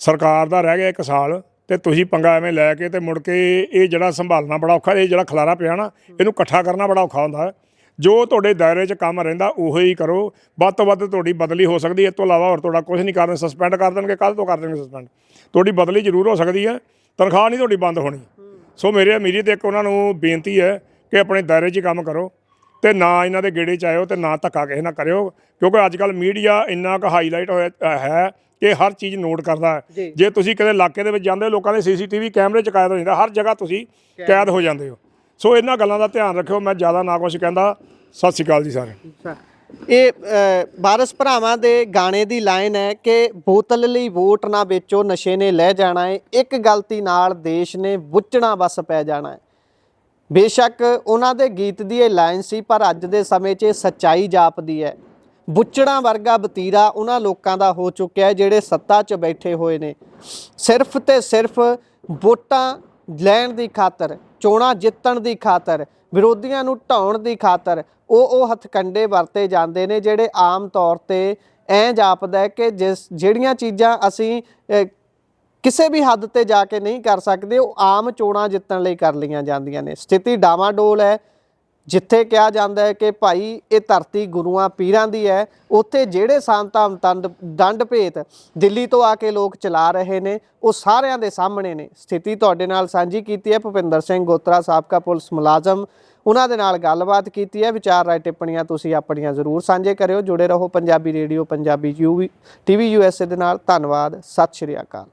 ਸਰਕਾਰ ਦਾ ਰਹਿ ਗਿਆ 1 ਸਾਲ, ਤੇ ਤੁਸੀਂ ਪੰਗਾ ਐਵੇਂ ਲੈ ਕੇ ਤੇ ਮੁੜ ਕੇ ਇਹ ਜਿਹੜਾ ਸੰਭਾਲਣਾ ਬੜਾ ਔਖਾ, ਇਹ ਜਿਹੜਾ ਖਲਾਰਾ ਪਿਆ ਨਾ, ਇਹਨੂੰ ਇਕੱਠਾ ਕਰਨਾ ਬੜਾ ਔਖਾ ਹੁੰਦਾ ਹੈ। ਜੋ ਤੁਹਾਡੇ ਦਾਇਰੇ 'ਚ ਕੰਮ ਰਹਿੰਦਾ ਉਹੀ ਕਰੋ। ਵੱਧ ਤੋਂ ਵੱਧ ਤੁਹਾਡੀ ਬਦਲੀ ਹੋ ਸਕਦੀ ਹੈ, ਇਸ ਤੋਂ ਇਲਾਵਾ ਹੋਰ ਤੁਹਾਡਾ ਕੁਝ ਨਹੀਂ ਕਰਨਾ। ਸਸਪੈਂਡ ਕਰ ਦੇਣਗੇ, ਕੱਲ੍ਹ ਤੋਂ ਕਰ ਦੇਣਗੇ ਸਸਪੈਂਡ। ਤੁਹਾਡੀ ਬਦਲੀ ਜ਼ਰੂਰ ਹੋ ਸਕਦੀ ਹੈ, ਤਨਖਾਹ ਨਹੀਂ ਤੁਹਾਡੀ ਬੰਦ ਹੋਣੀ। ਸੋ ਮੇਰੀ ਤੇ ਇੱਕ ਉਹਨਾਂ ਨੂੰ ਬੇਨਤੀ ਹੈ ਕਿ ਆਪਣੇ ਦਾਇਰੇ 'ਚ ਕੰਮ ਕਰੋ, ਤੇ ਨਾ ਇਹਨਾਂ ਦੇ ਗੇੜੇ 'ਚ ਆਇਓ, ਤੇ ਨਾ ਧੱਕਾ ਕਿਸੇ ਨਾਲ ਕਰਿਓ। ਕਿਉਂਕਿ ਅੱਜ ਕੱਲ੍ਹ ਮੀਡੀਆ ਇੰਨਾ ਕੁ ਹਾਈਲਾਈਟ ਹੋਇਆ ਹੈ ਕਿ ਹਰ ਚੀਜ਼ ਨੋਟ ਕਰਦਾ ਹੈ। ਜੇ ਤੁਸੀਂ ਕਦੇ ਇਲਾਕੇ ਦੇ ਵਿੱਚ ਜਾਂਦੇ ਹੋ, ਲੋਕਾਂ ਦੇ CCTV ਕੈਮਰੇ 'ਚ ਕੈਦ ਹੋ ਜਾਂਦਾ, ਹਰ ਜਗ੍ਹਾ ਤੁਸੀਂ ਕੈਦ ਹੋ ਜਾਂਦੇ ਹੋ। ਸੋ ਇਹਨਾਂ ਗੱਲਾਂ ਦਾ ਧਿਆਨ ਰੱਖਿਓ। ਮੈਂ ਜ਼ਿਆਦਾ ਨਾ ਕੁਛ ਕਹਿੰਦਾ। ਸਤਿ ਸ਼੍ਰੀ ਅਕਾਲ ਜੀ ਸਾਰਿਆਂ। ਇਹ ਵਾਰਸ ਭਰਾਵਾਂ ਦੇ ਗਾਣੇ ਦੀ ਲਾਈਨ ਹੈ ਕਿ ਬੋਤਲ ਲਈ ਵੋਟ ਨਾ ਵੇਚੋ, ਨਸ਼ੇ ਨੇ ਲੈ ਜਾਣਾ ਹੈ, ਇੱਕ ਗਲਤੀ ਨਾਲ ਦੇਸ਼ ਨੇ ਬੁੱਚਣਾ ਬਸ ਪੈ ਜਾਣਾ ਹੈ। ਬੇਸ਼ੱਕ ਉਹਨਾਂ ਦੇ ਗੀਤ ਦੀ ਇਹ ਲਾਈਨ ਸੀ, ਪਰ ਅੱਜ ਦੇ ਸਮੇਂ 'ਚ ਇਹ ਸੱਚਾਈ ਜਾਪਦੀ ਹੈ। ਬੁੱਚੜਾਂ ਵਰਗਾ ਵਤੀਰਾ ਉਹਨਾਂ ਲੋਕਾਂ ਦਾ ਹੋ ਚੁੱਕਿਆ ਹੈ ਜਿਹੜੇ ਸੱਤਾ 'ਚ ਬੈਠੇ ਹੋਏ ਨੇ, ਸਿਰਫ ਤੇ ਸਿਰਫ ਵੋਟਾਂ ਲੈਣ ਦੀ ਖਾਤਰ, ਚੋਣਾਂ ਜਿੱਤਣ ਦੀ ਖਾਤਰ, ਵਿਰੋਧੀਆਂ ਨੂੰ ਢਾਉਣ ਦੀ ਖਾਤਰ ਉਹ ਹੱਥਕੰਡੇ ਵਰਤੇ ਜਾਂਦੇ ਨੇ, ਜਿਹੜੇ ਆਮ ਤੌਰ ਤੇ ਐਂ ਜਾਪਦਾ ਕਿ ਜਿਹੜੀਆਂ ਚੀਜ਼ਾਂ ਅਸੀਂ ਕਿਸੇ ਵੀ ਹੱਦ ਤੇ ਜਾ ਕੇ ਨਹੀਂ ਕਰ ਸਕਦੇ, ਉਹ ਆਮ ਚੋਣਾਂ ਜਿੱਤਣ ਲਈ ਕਰ ਲਈਆਂ ਜਾਂਦੀਆਂ ਨੇ। ਸਥਿਤੀ ਡਾਵਾਡੋਲ ਹੈ, ਜਿੱਥੇ ਕਿਹਾ ਜਾਂਦਾ ਹੈ ਕਿ ਭਾਈ ਇਹ ਧਰਤੀ ਗੁਰੂਆਂ ਪੀਰਾਂ ਦੀ ਹੈ, ਉੱਥੇ ਜਿਹੜੇ ਸਾਂਤਾਮ ਦੰਡ ਭੇਤ ਦਿੱਲੀ ਤੋਂ ਆ ਕੇ ਲੋਕ ਚਲਾ ਰਹੇ ਨੇ ਉਹ ਸਾਰਿਆਂ ਦੇ ਸਾਹਮਣੇ ਨੇ। ਸਥਿਤੀ ਤੁਹਾਡੇ ਨਾਲ ਸਾਂਝੀ ਕੀਤੀ ਹੈ ਭੁਪਿੰਦਰ ਸਿੰਘ ਗੋਤਰਾ, ਸਾਬਕਾ ਪੁਲਿਸ ਮੁਲਾਜ਼ਮ, ਉਹਨਾਂ ਦੇ ਨਾਲ ਗੱਲਬਾਤ ਕੀਤੀ ਹੈ। ਵਿਚਾਰ ਰਾਏ ਟਿੱਪਣੀਆਂ ਤੁਸੀਂ ਆਪਣੀਆਂ ਜ਼ਰੂਰ ਸਾਂਝੇ ਕਰਿਓ। ਜੁੜੇ ਰਹੋ Punjabi radio Punjabi TV USA ਦੇ ਨਾਲ। ਧੰਨਵਾਦ, ਸਤਿ ਸ਼੍ਰੀ ਅਕਾਲ।